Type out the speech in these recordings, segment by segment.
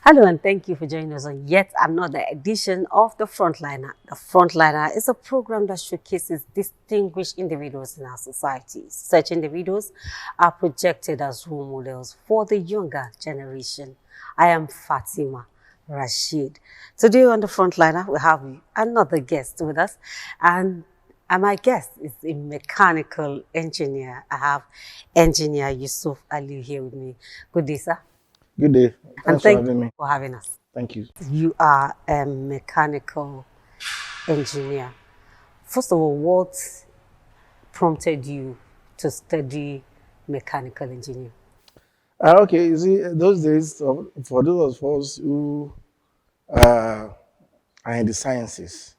Hello and thank you for joining us on yet another edition of The Frontliner. The Frontliner is a program that showcases distinguished individuals in our society. Such individuals are projected as role models for the younger generation. I am Fatima Rashid. Today on The Frontliner, we have another guest with us, and my guest is a mechanical engineer. I have engineer Yusuf Ali here with me. Good day, sir. Good day. And Thanks for thank having you me. for having us. Thank you. You are a mechanical engineer. First of all, what prompted you to study mechanical engineering? Okay, you see, those days, for those of us who are in the sciences,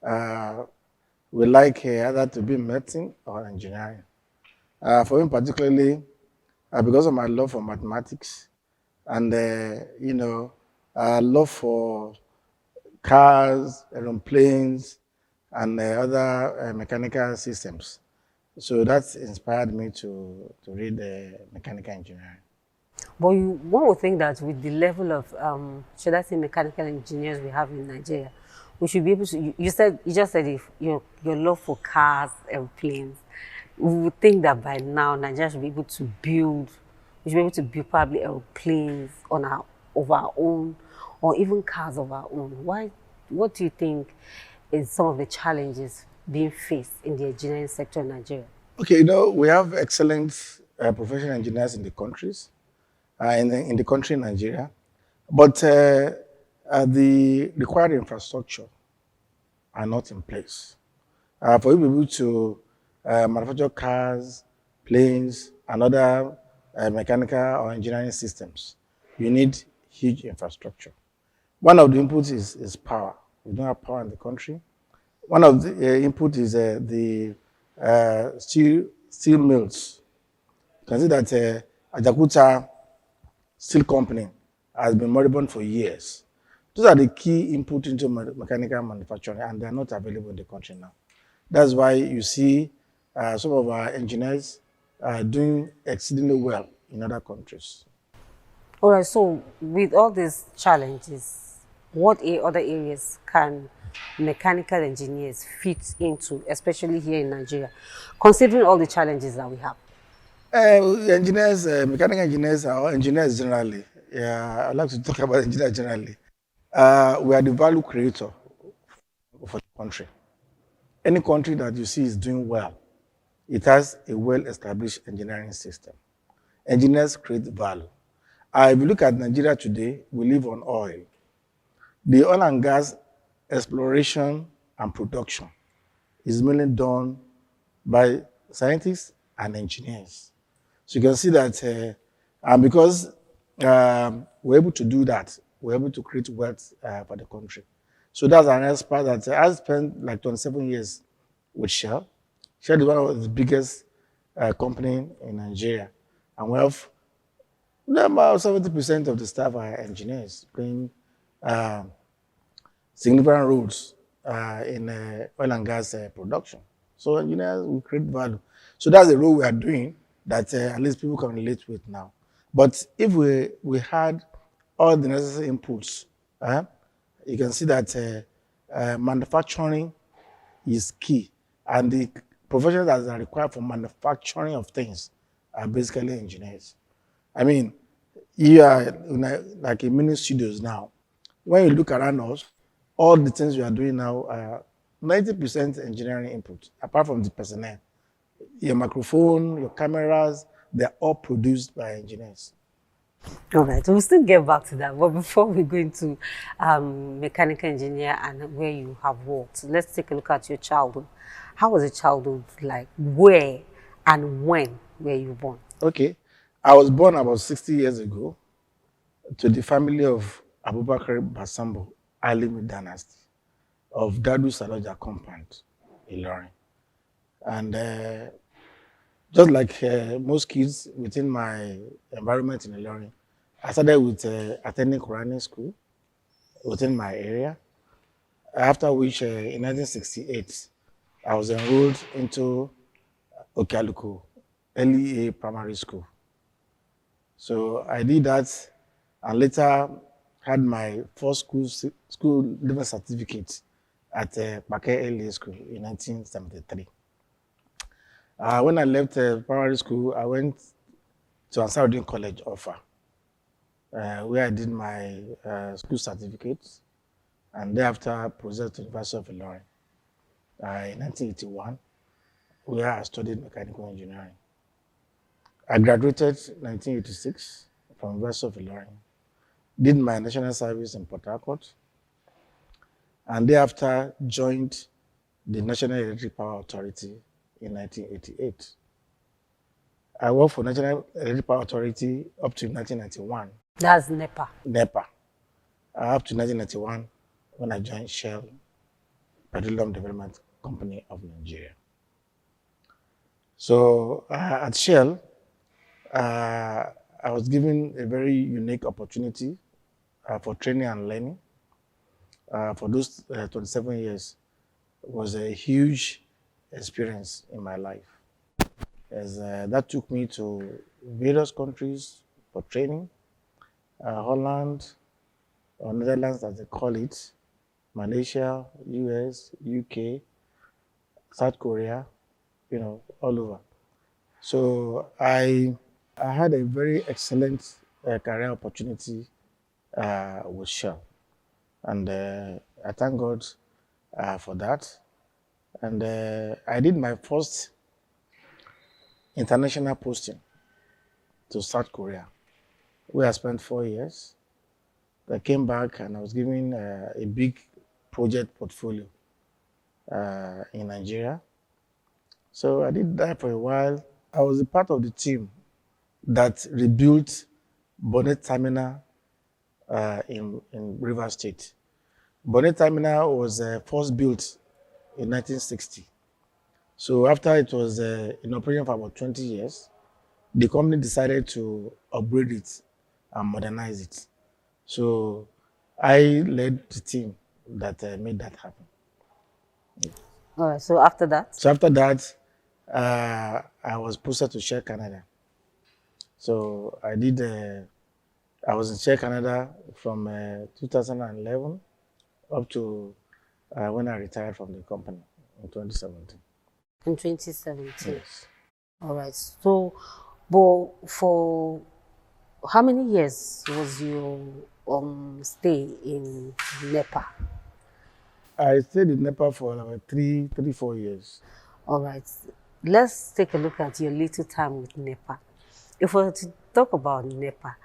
uh, we like either to be medicine or engineering. For me particularly, because of my love for mathematics and, love for cars, aeroplanes, and other mechanical systems. So that's inspired me to read mechanical engineering. But one would think that with the level of, should I say, mechanical engineers we have in Nigeria, we should be able to. You just said if your love for cars, airplanes, we would think that by now Nigeria should be able to build. We should be able to build probably airplanes of our own, or even cars of our own. Why? What do you think is some of the challenges being faced in the engineering sector in Nigeria? Okay, we have excellent professional engineers in the countries, in the country Nigeria, but the required infrastructure are not in place. For you to be able to manufacture cars, planes, and other mechanical or engineering systems, you need huge infrastructure. One of the inputs is power. We don't have power in the country. One of the input is the steel mills. You can see that Ajakuta Steel Company has been moribund for years. Those are the key input into mechanical manufacturing, and they are not available in the country now. That's why you see some of our engineers doing exceedingly well in other countries. All right, so with all these challenges, what other areas can mechanical engineers fit into, especially here in Nigeria, considering all the challenges that we have? Engineers, mechanical engineers, or engineers generally, yeah, I'd like to talk about engineers generally. We are the value creator for the country. Any country that you see is doing well, it has a well-established engineering system. Engineers create value. If you look at Nigeria today, we live on oil. The oil and gas exploration and production is mainly done by scientists and engineers. So you can see that, and because we're able to do that, we're able to create wealth for the country. So that's an part that I spent like 27 years with Shell. Shell is one of the biggest company in Nigeria, and we have about 70% of the staff are engineers playing significant roles in oil and gas production. So engineers will create value. So that's the role we are doing that at least people can relate with now. But if we had all the necessary inputs, you can see that manufacturing is key. And the professionals that are required for manufacturing of things are basically engineers. I mean, you are like in mini studios now. When you look around us, all the things we are doing now are 90% engineering input, apart from the personnel. Your microphone, your cameras, they're all produced by engineers. All right, we'll still get back to that. But before we go into mechanical engineer and where you have worked, let's take a look at your childhood. How was your childhood like? Where and when were you born? Okay. I was born about 60 years ago to the family of Abubakar Basambo, Alimi dynasty of Dadu Saloja compound in Ilorin. And just like most kids within my environment in Ilorin, I started with attending Quranic school within my area. After which, in 1968, I was enrolled into Okealuku LEA Primary School. So I did that, and later had my first school level certificate at Pake Early School in 1973. When I left primary school, I went to Ansarudin College, Offa, where I did my school certificate, and thereafter proceeded to University of Ilorin in 1981, where I studied mechanical engineering. I graduated in 1986 from University of Ilorin, did my national service in Port Harcourt, and thereafter joined the National Electric Power Authority in 1988. I worked for National Electric Power Authority up to 1991. That's NEPA. NEPA. Up to 1991 when I joined Shell, Petroleum Development Company of Nigeria. So at Shell, I was given a very unique opportunity for training and learning. For those 27 years, it was a huge experience in my life. As that took me to various countries for training, Holland, or Netherlands as they call it, Malaysia, US, UK, South Korea, all over. So I had a very excellent career opportunity with Shell. And I thank God for that. And I did my first international posting to South Korea, where I spent 4 years. I came back and I was given a big project portfolio in Nigeria. So I did that for a while. I was a part of the team that rebuilt Bonnet Terminal in Rivers State. Bonnet Terminal was first built in 1960. So after it was in operation for about 20 years, the company decided to upgrade it and modernize it. So I led the team that made that happen. All right, so after that? So after that, I was posted to Shell Canada. So I was in Shell Canada from 2011 up to when I retired from the company in 2017. In 2017. Yes. All right. So, but for how many years was your stay in NEPA? I stayed in Nepal for about 4 years. All right. Let's take a look at your little time with NEPA. If we were to talk about NEPA,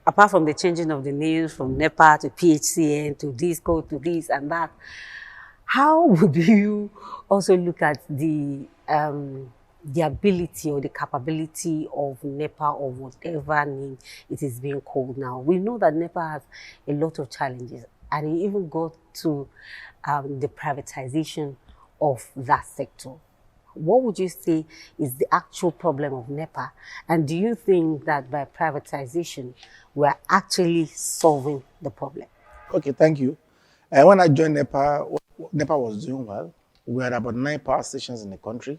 apart from the changing of the names from NEPA to PHCN to Disco to this and that, how would you also look at the ability or the capability of NEPA or whatever name it is being called now? We know that NEPA has a lot of challenges, and it even got to the privatization of that sector. What would you say is the actual problem of NEPA? And do you think that by privatization, we're actually solving the problem? Okay, thank you. When I joined NEPA, NEPA was doing well. We had about 9 power stations in the country.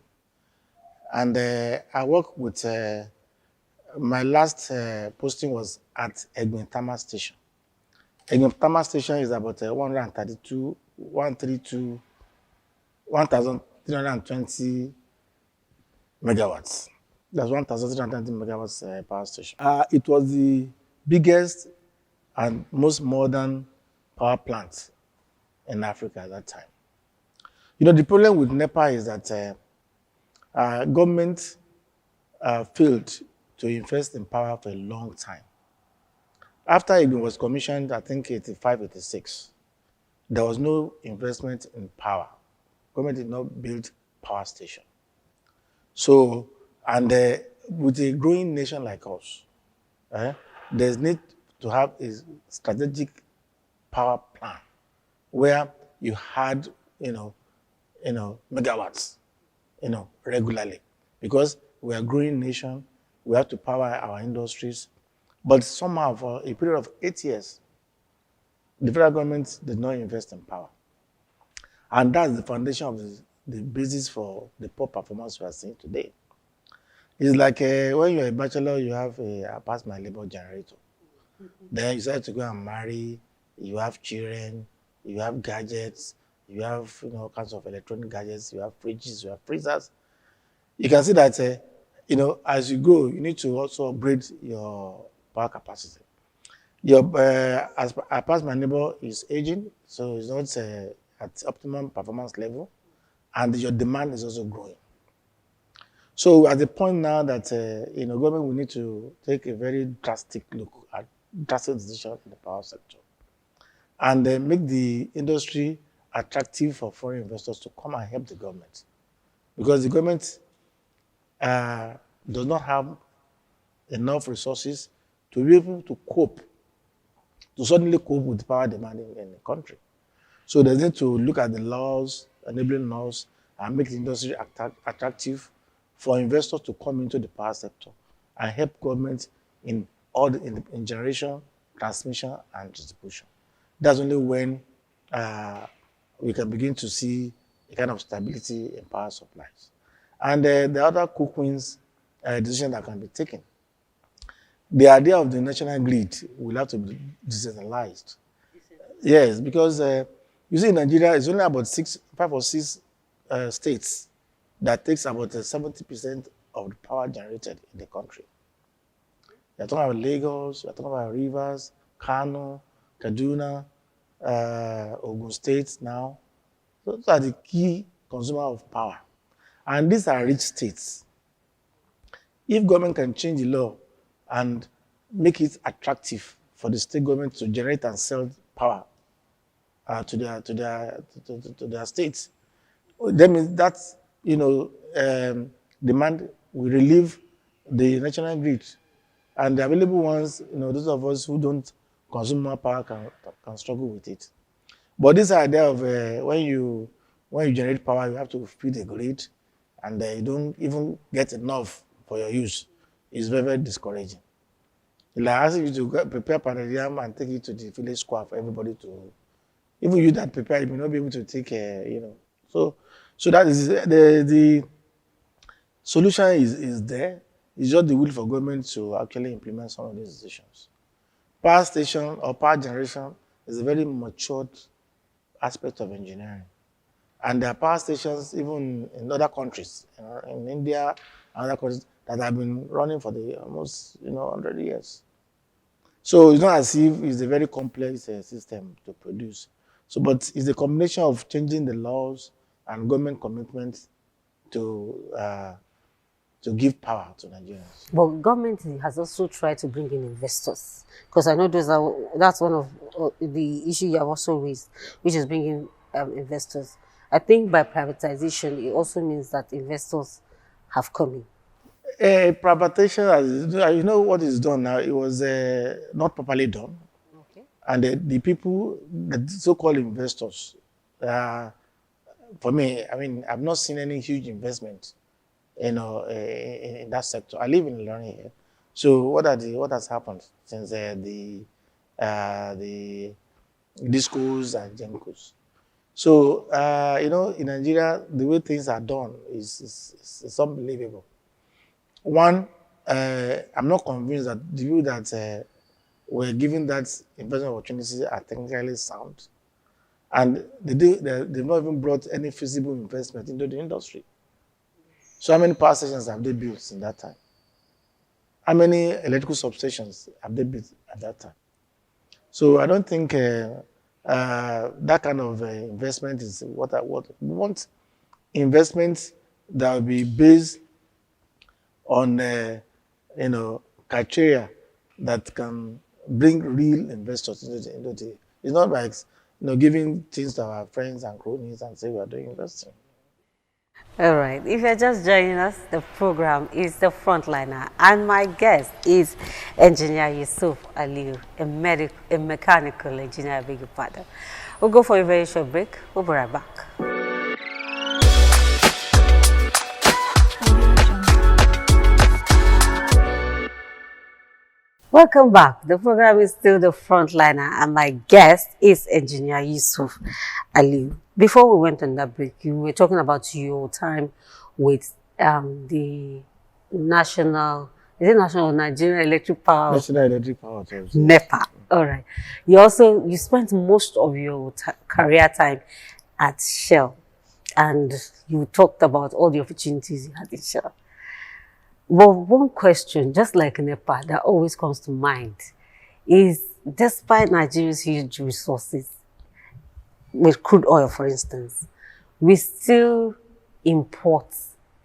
And I worked with, my last posting was at Egwin Thermal Station. Egwin Thermal Station is about 1,320 megawatts. That's 1,320 megawatts power station. It was the biggest and most modern power plant in Africa at that time. The problem with NEPA is that government failed to invest in power for a long time. After it was commissioned, I think 85, 86, there was no investment in power. Government did not build power station. So, and with a growing nation like us, there's need to have a strategic power plan where you had, megawatts, regularly, because we are a growing nation. We have to power our industries, but somehow for a period of 8 years, the federal government did not invest in power, and that's the foundation of the basis for the poor performance we are seeing today. It's like when you're a bachelor, you have a pass my labor generator. Then you decide to go and marry, you have children, you have gadgets, you have all kinds of electronic gadgets, you have fridges, you have freezers. You can see that as you grow, you need to also upgrade your power capacity. Your as my neighbor is aging, so it's not at optimum performance level, and your demand is also growing. So at the point now that government will need to take a very drastic look at drastic decision in the power sector, and make the industry attractive for foreign investors to come and help the government, because the government does not have enough resources to be able to suddenly cope with the power demand in the country. So they need to look at the laws, enabling laws, and make the industry attractive for investors to come into the power sector and help government in in generation, transmission, and distribution. That's only when we can begin to see a kind of stability in power supplies. And the other quick wins decision that can be taken. The idea of the national grid will have to be decentralized. Yes, because you see in Nigeria, it's only about 5 or 6 states that takes about 70% of the power generated in the country. You're talking about Lagos, you're talking about Rivers, Kano, Kaduna, Ogun State now. Those are the key consumer of power. And these are rich states. If government can change the law and make it attractive for the state government to generate and sell power to their states, that means that demand will relieve the national grid, and the available ones, those of us who don't consume more power can struggle with it. But this idea of when you generate power, you have to feed the grid, and you don't even get enough for your use, is very, very discouraging. It's like asking you to prepare pounded yam and take it to the village square for everybody to. Even you that prepare, you may not be able to take, So that is the solution is there. It's just the will for government to actually implement some of these decisions. Power station or power generation is a very matured aspect of engineering. And there are power stations even in other countries, in India and other countries, that have been running for almost 100 years. So it's not as if it's a very complex system to produce. So, but it's a combination of changing the laws and government commitment to give power to Nigerians. But government has also tried to bring in investors, because I know that's one of the issues you have also raised, which is bringing investors. I think by privatization, it also means that investors have come in. Privatization, what is done now, it was not properly done. Okay. And the people, the so-called investors, for me, I've not seen any huge investment, in that sector. I live in Ilorin here. So what has happened since the discos and gencos? So in Nigeria, the way things are done is unbelievable. One, I'm not convinced that the view that we're given that investment opportunities are technically sound, and they've not even brought any feasible investment into the industry. So how many power stations have they built in that time? How many electrical substations have they built at that time? So I don't think that kind of investment is what I want. We want investments that will be based on criteria that can bring real investors into the. It's not like giving things to our friends and cronies and say we are doing investing. All right. If you're just joining us, the program is The Frontliner, and my guest is Engineer Yusuf Aliyu, a mechanical engineer. I beg your pardon. We'll go for a very short break. We'll be right back. Welcome back. The program is still The Frontliner, and my guest is Engineer Yusuf Aliyu. Before we went on that break, you were talking about your time with the Is it National Nigerian Electric Power? National Electric Power Authority. NEPA. All right. You spent most of your career time at Shell, and you talked about all the opportunities you had in Shell. Well, one question, just like NEPA, that always comes to mind is, despite Nigeria's huge resources, with crude oil, for instance, we still import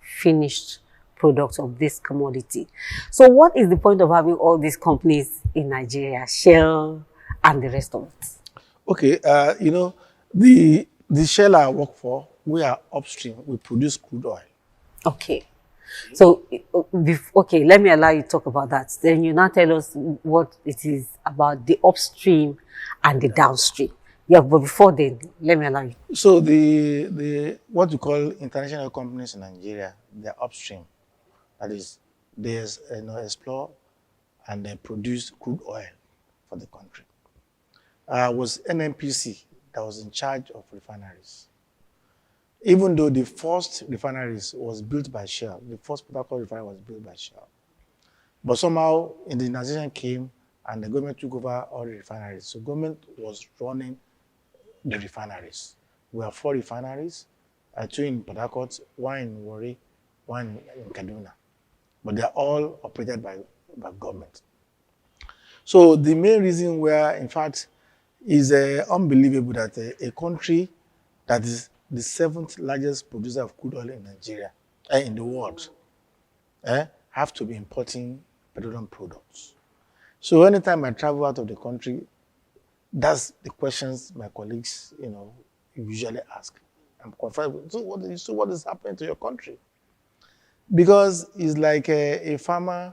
finished products of this commodity. So what is the point of having all these companies in Nigeria, Shell and the rest of it? Okay, you know, the Shell I work for, we are upstream. We produce crude oil. Okay. So, okay, let me allow you to talk about that. Then you now tell us what it is about the upstream and the downstream. Yeah, but before then, let me allow you. So the what you call international companies in Nigeria, they're upstream. That is, they explore and they produce crude oil for the country. Was NNPC that was in charge of refineries. Even though the first refineries was built by Shell, the first Port Harcourt refinery was built by Shell. But somehow indigenization came and the government took over all the refineries. So government was running the refineries. We have 4 refineries, 2 in Port Harcourt, 1 in Warri, 1 in Kaduna. But they're all operated by government. So the main reason where, in fact, is unbelievable that a country that is the 7th largest producer of crude oil in Nigeria, in the world, have to be importing petroleum products. So anytime I travel out of the country, that's the questions my colleagues, usually ask. I'm confronted. So what is happening to your country? Because it's like a farmer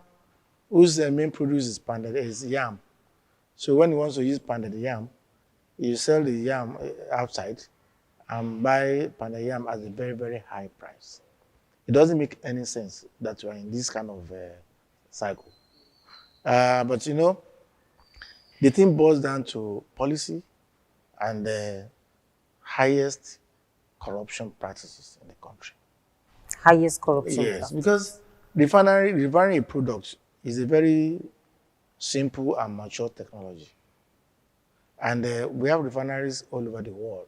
whose main produce is yam. So when he wants to use pounded yam, you sell the yam outside and buy pounded yam at a very, very high price. It doesn't make any sense that we're in this kind of cycle. But the thing boils down to policy and the highest corruption practices in the country. Highest corruption. Yes, because refining a product is a very simple and mature technology. And we have refineries all over the world.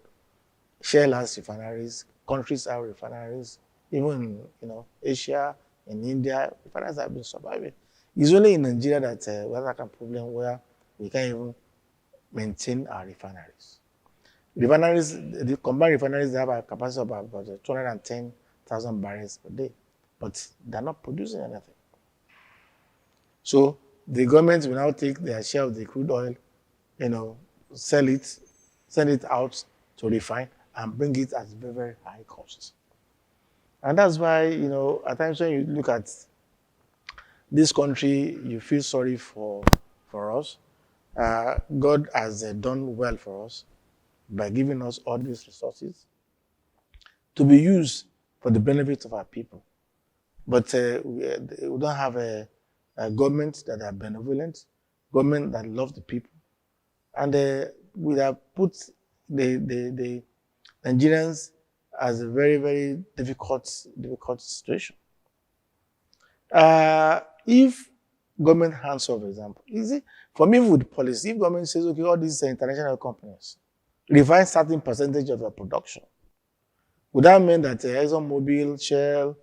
Shell has refineries, countries have refineries, even in Asia, in India, refineries have been surviving. It's only in Nigeria that we have that kind of problem where we can't even maintain our refineries. Refineries, the combined refineries, they have a capacity of about 210,000 barrels per day, but they're not producing anything. So the government will now take their share of the crude oil, sell it, send it out to refine, and bring it at very, very high cost. And that's why, at times when you look at this country, you feel sorry for us. God has done well for us by giving us all these resources to be used for the benefit of our people. But we don't have a government that are benevolent, government that loves the people. And we have put the Nigerians as a very, very difficult situation. If government hands off, for example, for me with policy, if government says, okay, all these international companies refine certain percentage of their production, would that mean that ExxonMobil, Shell,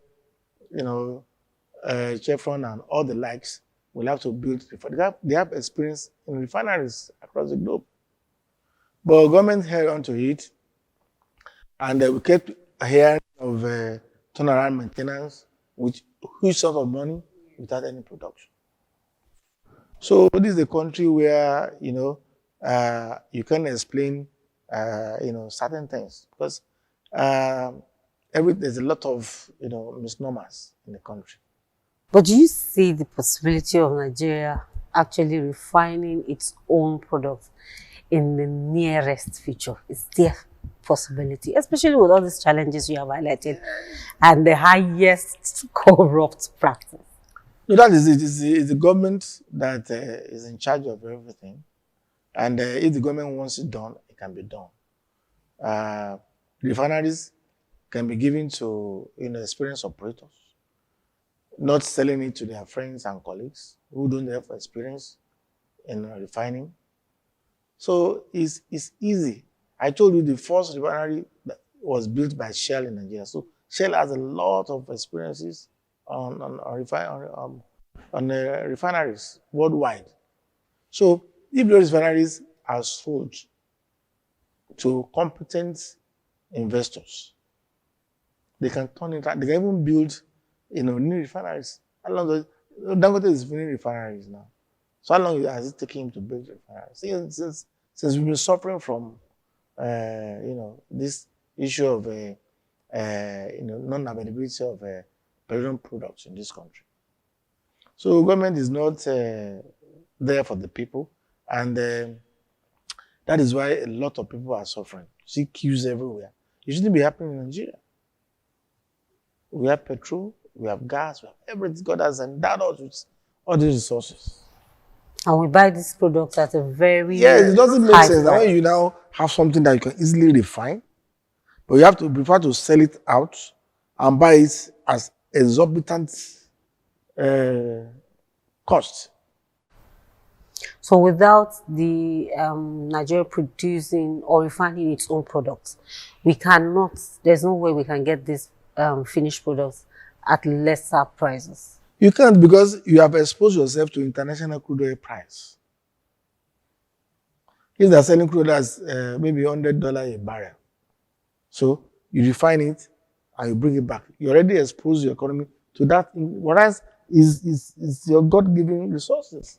Chevron and all the likes will have to build refineries? They have experience in refineries across the globe. But government held on to it, and we kept hearing of turnaround maintenance, with huge sum of money without any production. So this is a country where you can explain certain things, because there's a lot of misnomers in the country. But do you see the possibility of Nigeria actually refining its own products in the nearest future? Is there possibility, especially with all these challenges you have highlighted and the highest corrupt practice? No, that is it. It's the government that is in charge of everything. And if the government wants it done, it can be done. Refineries can be given to experienced operators. not selling it to their friends and colleagues who don't have experience in refining. So it's easy. I told you the first refinery that was built by Shell in Nigeria. So Shell has a lot of experiences on refineries worldwide. So if those refineries are sold to competent investors, they can turn it. They can even build, new refineries. How long does Dangote is building refineries now? So how long has it taken him to build refineries? Since we've been suffering from, this issue of, non-availability of petroleum products in this country. So government is not there for the people, and that is why a lot of people are suffering. See queues everywhere. It shouldn't be happening in Nigeria. We have petrol, we have gas, we have everything. God has endowed us with all these resources. And we buy these products at a very Yes, it doesn't make high sense. Now price. when you now have something that you can easily refine, but you have to prefer to sell it out and buy it as exorbitant cost. So without the Nigeria producing or refining its own products, we cannot, there's no way we can get these finished products at lesser prices. You can't, because you have exposed yourself to international crude oil price. If they're selling crude as maybe $100 a barrel, so you refine it and you bring it back, you already expose your economy to that, whereas is your God-given resources.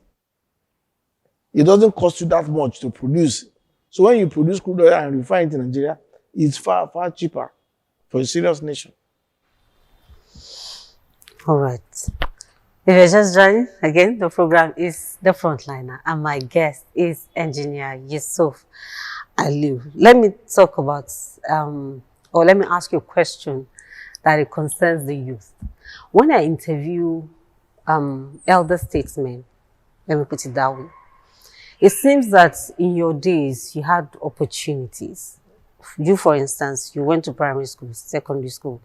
It doesn't cost you that much to produce. So when you produce crude oil and refine it in Nigeria, it's far, far cheaper for a serious nation. All right. If you're just joining, again, the program is The Frontliner, and my guest is Engineer Yusuf Aliu. Let me talk about, or let me ask you a question that it concerns the youth. When I interview elder statesmen, let me put it that way, it seems that in your days, you had opportunities. You, for instance, you went to primary school, secondary school,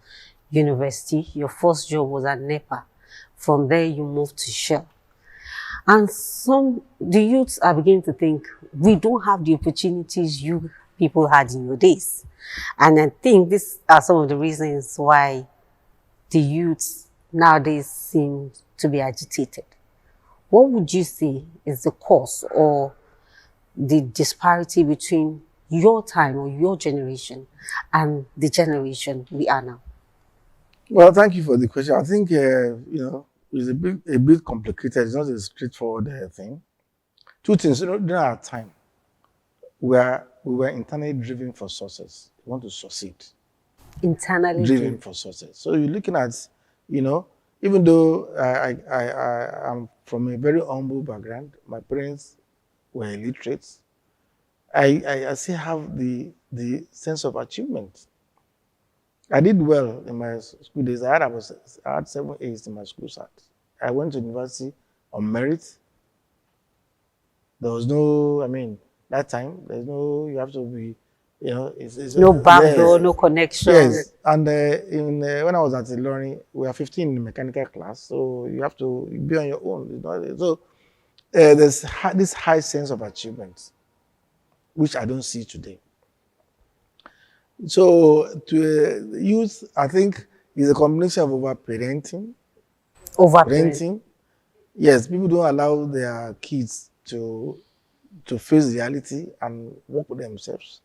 university. Your first job was at NEPA. From there, you moved to Shell. And the youths are beginning to think, we don't have the opportunities you people had in your days. And I think these are some of the reasons why the youths nowadays seem to be agitated. What would you say is the cause or the disparity between your time or your generation and the generation we are now? Well, thank you for the question. I think, it's a bit complicated. It's not a straightforward thing. Two things, during our time, we were internally driven for success. We want to succeed. Internally Driven for success. So you're looking at, even though I am from a very humble background, my parents were illiterate, I still have the sense of achievement. I did well in my school days. I had 7 A's in my school set. I went to university on merit. There was no, that time, there's no, you have to be, it's no backdoor, yes, no connection. Yes, and when I was at learning, we are 15 in the mechanical class, so you have to be on your own. So there's this high sense of achievement, which I don't see today. So to youth, I think is a combination of overparenting. Yes, people don't allow their kids to face reality and work with themselves.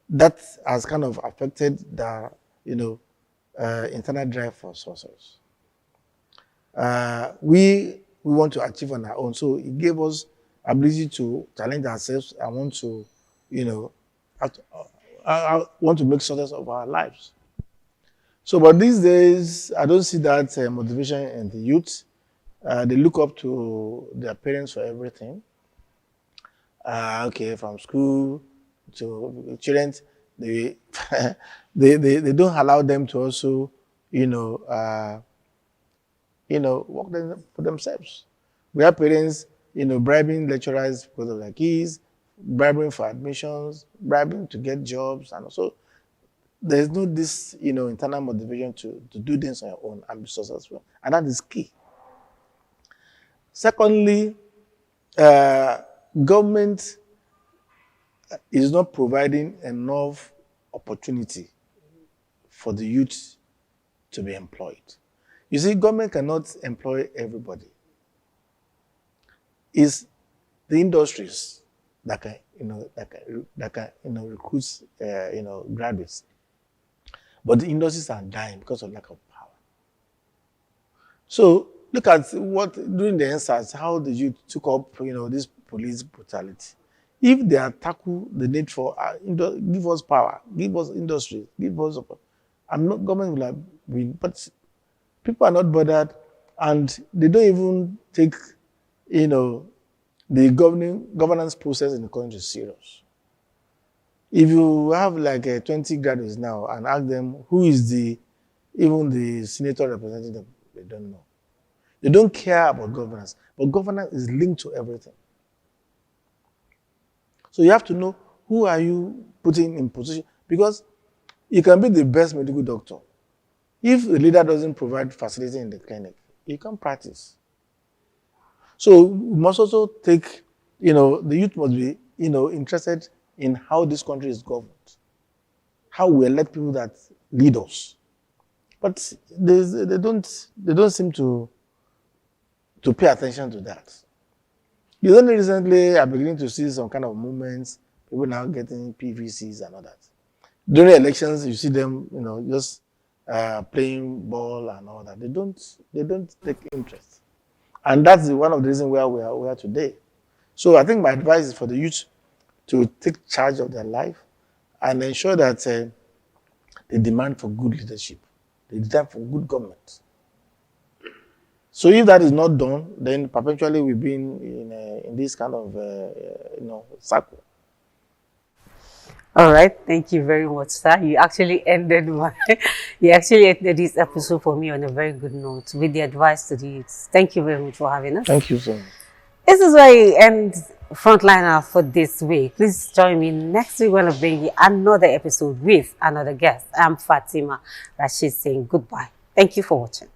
That has kind of affected the internal drive for success. We want to achieve on our own, so it gave us ability to challenge ourselves and want to, I want to make success of our lives. So, but these days, I don't see that motivation in the youth. They look up to their parents for everything. From school to children, they they don't allow them to also, work for themselves. We have parents, bribing lecturers because of their kids, bribing for admissions, bribing to get jobs, and also there's no this, internal motivation to do things on your own and be successful. And that is key. Secondly, government is not providing enough opportunity for the youth to be employed. You see, government cannot employ everybody. It's the industries that can, recruit, graduates. But the industries are dying because of lack of power. So look at what during the NSAS, how the youth took up, this police brutality. If they are tackle the need for give us power, give us industry, give us, government will have been, but people are not bothered, and they don't even take, the governance process in the country serious. If you have like 20 graduates now and ask them who is even the senator representing them, they don't know. They don't care about governance, but governance is linked to everything. So you have to know who are you putting in position, because you can be the best medical doctor. If the leader doesn't provide facility in the clinic, you can't practice. So we must also take, the youth must be, interested in how this country is governed, how we elect people that lead us. But they don't seem to pay attention to that. You only recently are beginning to see some kind of movements, people now getting PVCs and all that. During elections, you see them, just playing ball and all that. They don't take interest. And that's one of the reasons why we are today. So I think my advice is for the youth to take charge of their life and ensure that they demand for good leadership. They demand for good government. So if that is not done, then perpetually we've been in this kind of circle. All right, thank you very much, sir. You actually ended this episode for me on a very good note with the advice to the youth. Thank you very much for having us. Thank you so much. This is where we end Frontliner for this week. Please join me next week when I bring you another episode with another guest. I'm Fatima Rashid saying goodbye. Thank you for watching.